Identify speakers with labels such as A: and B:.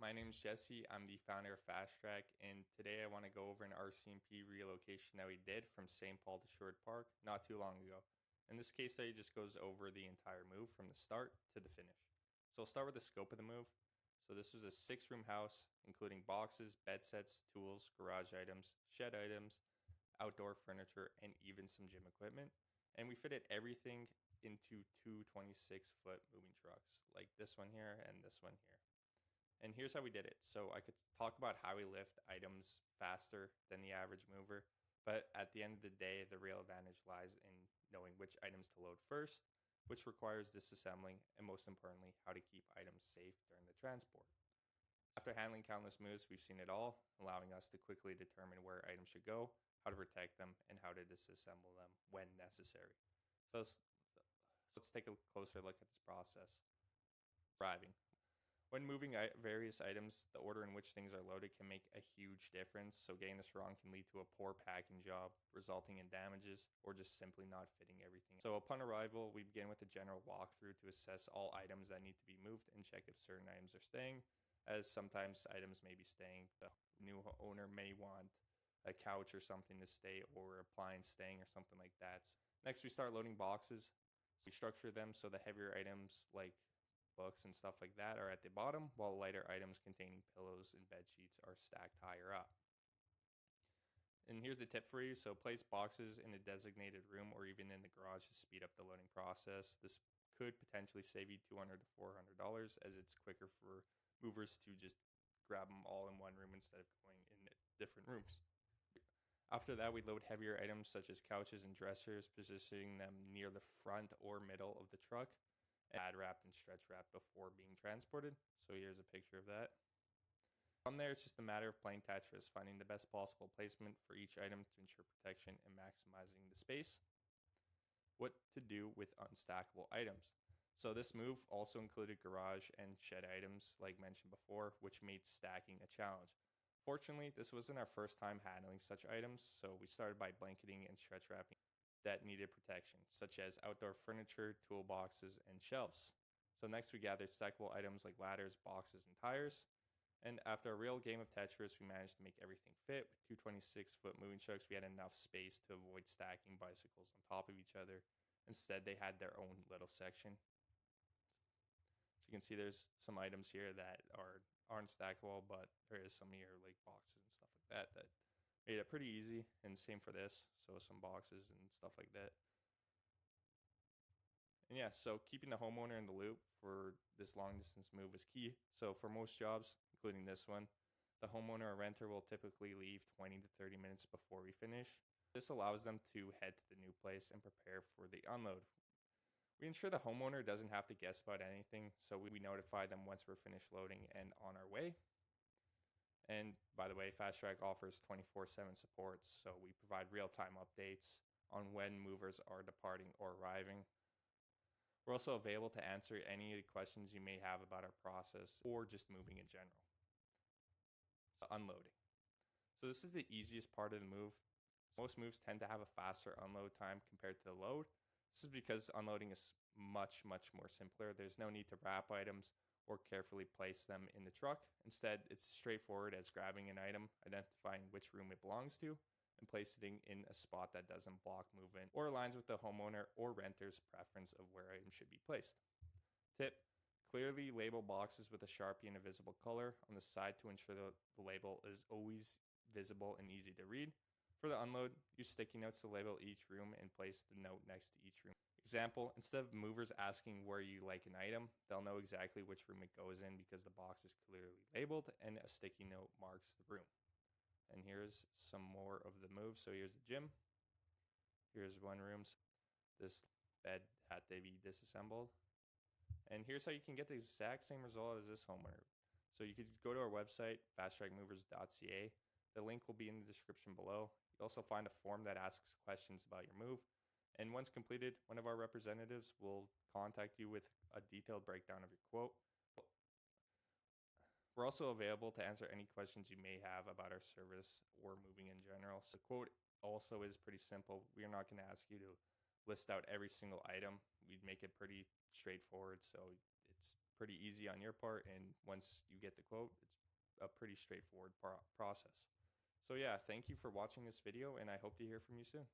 A: my name is Jesse. I'm the founder of Fast Track, and today I want to go over an RCMP relocation that we did from St. Paul to Sherwood Park not too long ago. In this case study, just goes over the entire move from the start to the finish. So I'll start with the scope of the move. So this was a 6-room house, including boxes, bed sets, tools, garage items, shed items, outdoor furniture, and even some gym equipment. And we fitted everything into two 26-foot moving trucks, like this one here and this one here. And here's how we did it. So I could talk about how we lift items faster than the average mover, but at the end of the day, the real advantage lies in knowing which items to load first, which requires disassembling, and most importantly, how to keep items safe during the transport. After handling countless moves, we've seen it all, allowing us to quickly determine where items should go, how to protect them, and how to disassemble them when necessary. So let's take a closer look at this process. Driving. When moving various items, the order in which things are loaded can make a huge difference. So getting this wrong can lead to a poor packing job, resulting in damages, or just simply not fitting everything. So upon arrival, we begin with a general walkthrough to assess all items that need to be moved and check if certain items are staying, as sometimes items may be staying. The new owner may want a couch or something to stay, or appliance staying, or something like that. Next, we start loading boxes. So we structure them so the heavier items like books and stuff like that are at the bottom, while lighter items containing pillows and bed sheets are stacked higher up. And here's a tip for you. So place boxes in a designated room or even in the garage to speed up the loading process. This could potentially save you $200 to $400, as it's quicker for movers to just grab them all in one room instead of going in different rooms. After that, we load heavier items such as couches and dressers, positioning them near the front or middle of the truck, pad wrapped and stretch wrapped before being transported. So here's a picture of that. From there, it's just a matter of playing Tetris, finding the best possible placement for each item to ensure protection and maximizing the space. What to do with unstackable items. So this move also included garage and shed items, like mentioned before, which made stacking a challenge. Fortunately, this wasn't our first time handling such items, so we started by blanketing and stretch wrapping that needed protection, such as outdoor furniture, toolboxes, and shelves. So next we gathered stackable items like ladders, boxes, and tires. And after a real game of Tetris, we managed to make everything fit. With two 26-foot moving trucks, we had enough space to avoid stacking bicycles on top of each other. Instead, they had their own little section. So you can see there's some items here that aren't stackable, but there is some here like boxes and stuff like that made it pretty easy, and same for this. So some boxes and stuff like that. And yeah, so keeping the homeowner in the loop for this long distance move is key. So for most jobs, including this one, the homeowner or renter will typically leave 20 to 30 minutes before we finish. This allows them to head to the new place and prepare for the unload. We ensure the homeowner doesn't have to guess about anything, so we notify them once we're finished loading and on our way. And by the way, Fast Track offers 24/7 support, so we provide real-time updates on when movers are departing or arriving. We're also available to answer any of the questions you may have about our process or just moving in general. So unloading. So this is the easiest part of the move. Most moves tend to have a faster unload time compared to the load. This is because unloading is much more simpler. There's no need to wrap items or carefully place them in the truck. Instead, it's straightforward as grabbing an item, identifying which room it belongs to, and placing it in a spot that doesn't block movement or aligns with the homeowner or renter's preference of where items should be placed. Tip: clearly label boxes with a Sharpie and a visible color on the side to ensure the label is always visible and easy to read. For the unload, use sticky notes to label each room and place the note next to each room. Example, instead of movers asking where you like an item, they'll know exactly which room it goes in because the box is clearly labeled and a sticky note marks the room. And here's some more of the moves. So here's the gym. Here's one room. This bed had to be disassembled. And here's how you can get the exact same result as this homeowner. So you could go to our website, fasttrackmovers.ca. The link will be in the description below. You'll also find a form that asks questions about your move. And once completed, one of our representatives will contact you with a detailed breakdown of your quote. We're also available to answer any questions you may have about our service or moving in general. So the quote also is pretty simple. We are not going to ask you to list out every single item. We'd make it pretty straightforward, so it's pretty easy on your part, and once you get the quote, it's a pretty straightforward process. So yeah, thank you for watching this video, and I hope to hear from you soon.